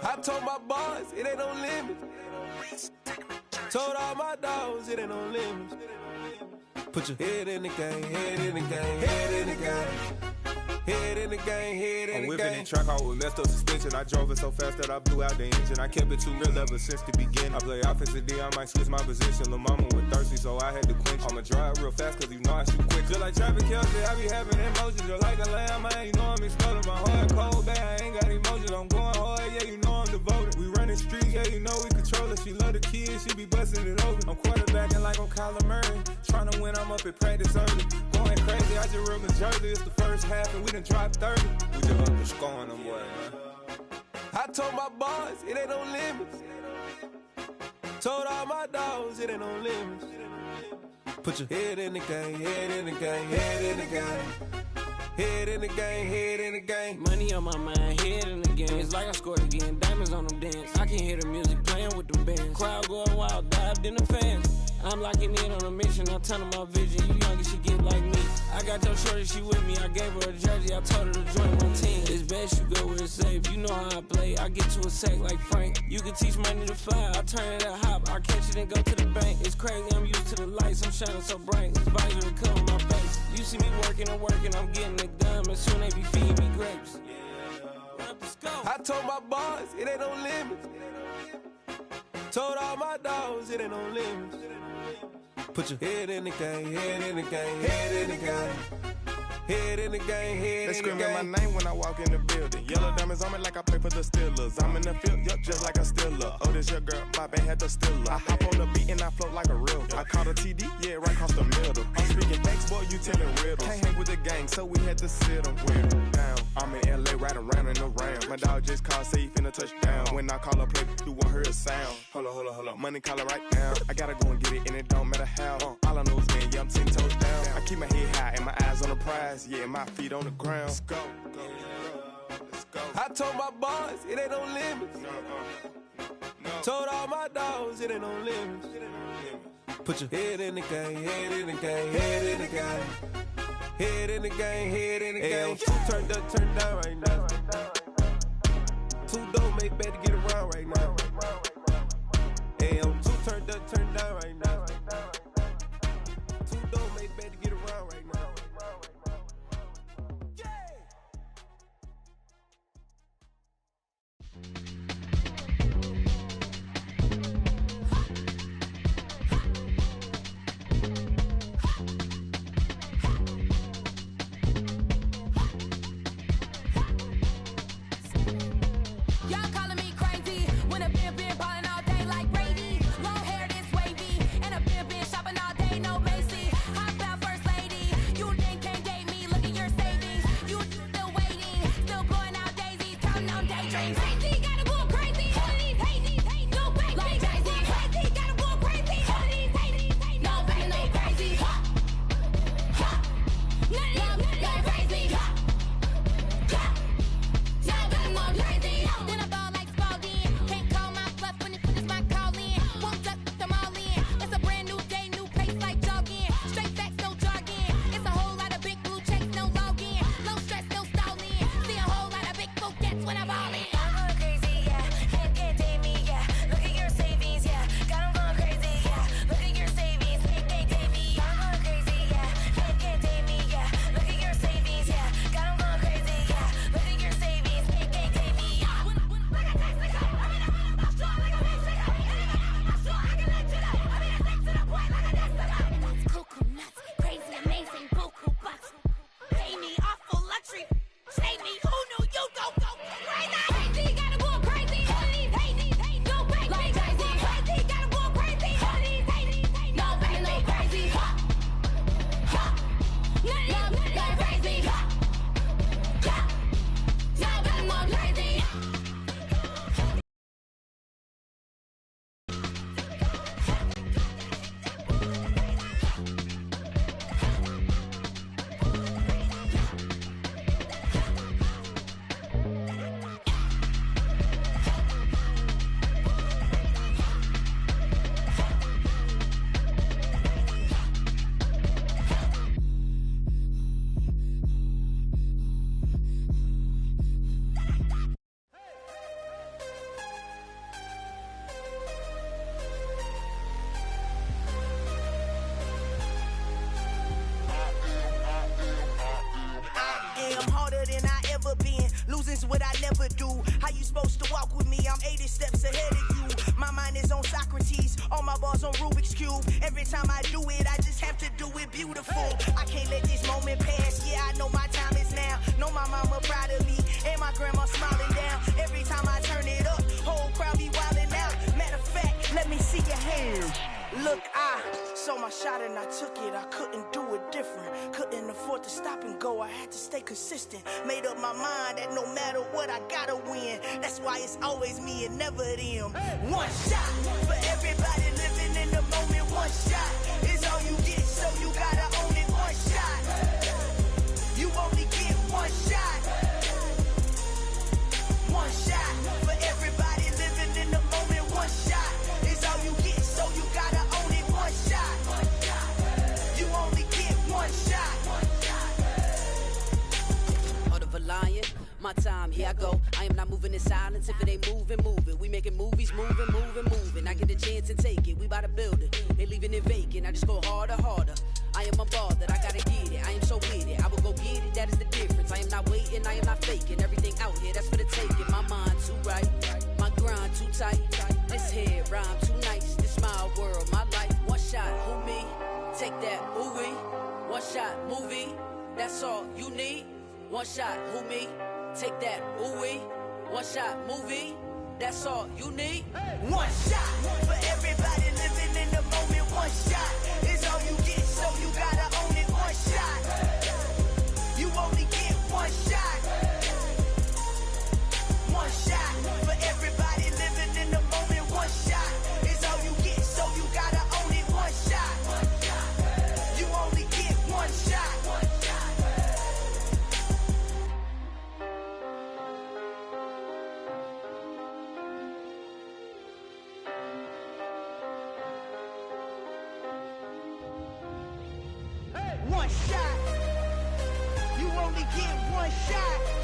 I told my boys, it ain't no limits. Told all my dogs, it ain't no limits. Put your head in the game, head in the game, head in the game. Head in the game, head in the game. I'm whipping in track, I was messed up suspension. I drove it so fast that I blew out the engine. I kept it too real ever since the beginning. I play offensive D, I might switch my position. Lil' mama was thirsty, so I had to quench. I'ma drive real fast, cause you know I shoot quick. Just like Travis Kelce, I be having emotions. Just like a lamb, man, you know I'm exploding. My heart cold, bad, I ain't got emotions. I'm going hard, yeah, you know I'm devoted. We running streets, yeah, you know we control it. She love the kids, she be busting it over. I'm quarterbacking like I'm Kyler Murray. Trying to win, I'm up at practice early. Going crazy, I just rode my jersey. It's the first half, and we done dropped 30. We just underscoring them, boy, man. I told my boys, it ain't no limits. Told all my dogs, it ain't no limits. Put your head in the game, head in the game, head in the game. Head in the game, head in the game. Money on my mind, head in the game. It's like I scored again, diamonds on them dance. I can hear the music playing with them bands. Crowd going wild, dived in the fans. I'm locking in on a mission, I tell her my vision. You young and she get like me. I got your shorty, she with me. I gave her a jersey, I told her to join my team. It's best you go where it's safe. You know how I play. I get to a sack like Frank. You can teach money to fly. I turn it a hop. I catch it and go to the bank. It's crazy, I'm used to the lights. I'm shining so bright. This visor will cover my face. You see me working and working. I'm getting it done. And soon they be feeding me grapes. I told my boys, it ain't no limits. Told all my dogs, it ain't no limits. Put your head in the game, head in the game, head in the game. Head in the game, head in the game. They screaming my name when I walk in the building. Yellow diamonds on me like I play for the Steelers. I'm in the field, yup, just like a Steeler. Oh, this your girl, my band had the Steeler. I hop on the beat and I float like a real. I caught a TD, yeah, right across the middle. I'm speaking thanks, boy, you telling riddles. Can't hang with the gang, so we had to sit them down. I'm in LA, riding around in the round. My dog just called, say he finna touchdown. When I call a play, you won't hear a sound. Hold up, money calling right now. I gotta go and get it, and it don't matter how. All I know is, man, yeah, I'm 10 toes down. I keep my head high and my eyes on the prize. Yeah, my feet on the ground. Let's go. Let's go. I told my boys, it ain't no limits. Told all my dogs, it ain't no limits. Put your head in the game, head in the game, head in the game. Head in the game, head in the game. Two turned up, turned down right now. Two don't make bad to get around right now. Hey, I'm two turned up, turned down right now. Two don't make bad to get around right now. Y'all calling me crazy when a that's what I never do. How you supposed to walk with me? I'm 80 steps ahead of you. My mind is on Socrates, all my bars on Rubik's Cube. Every time I do it, I just have to do it beautiful. I can't let this moment pass. Yeah, I know my time is now. Know my mama proud of me, and my grandma smiling down. Every time I turn it up, whole crowd be wildin' out. Matter of fact, let me see your hands. Look, I saw my shot and I took it. I couldn't do it different. Couldn't afford to stop and go. I had to stay consistent. Made up my mind that no matter what, I gotta win. That's why it's always me and never them. One shot for everybody living in the moment. One shot is all you get, so you gotta own it. One shot. You only get one shot. One shot for everybody living in the moment. One shot is all you get, so you gotta own it. One shot. You only get one shot. Heart of a lion, my time, here I go. I am not moving in silence. If it ain't moving, move it. We making movies, moving, moving, moving. I get a chance and take it. We bout to build it. They leaving it vacant. I just go harder, harder. I am unbothered, I gotta get it. I am so with it. I will go get it, that is the difference. I am not waiting, I am not faking. Everything out here, that's for the taking. My mind too right, my grind too tight. This head rhyme too nice. This my world, my life. One shot, who me? Take that, who we? One shot, movie. That's all you need. One shot, who me? Take that, who we? One shot, movie. That's all you need. One shot for everybody living in the moment. One shot is all you get, so you gotta own it. One shot. You only get one shot. One shot for everybody living in the moment. One shot is all you get, so you gotta own it. One shot. You only get one shot. One shot. You only get one shot.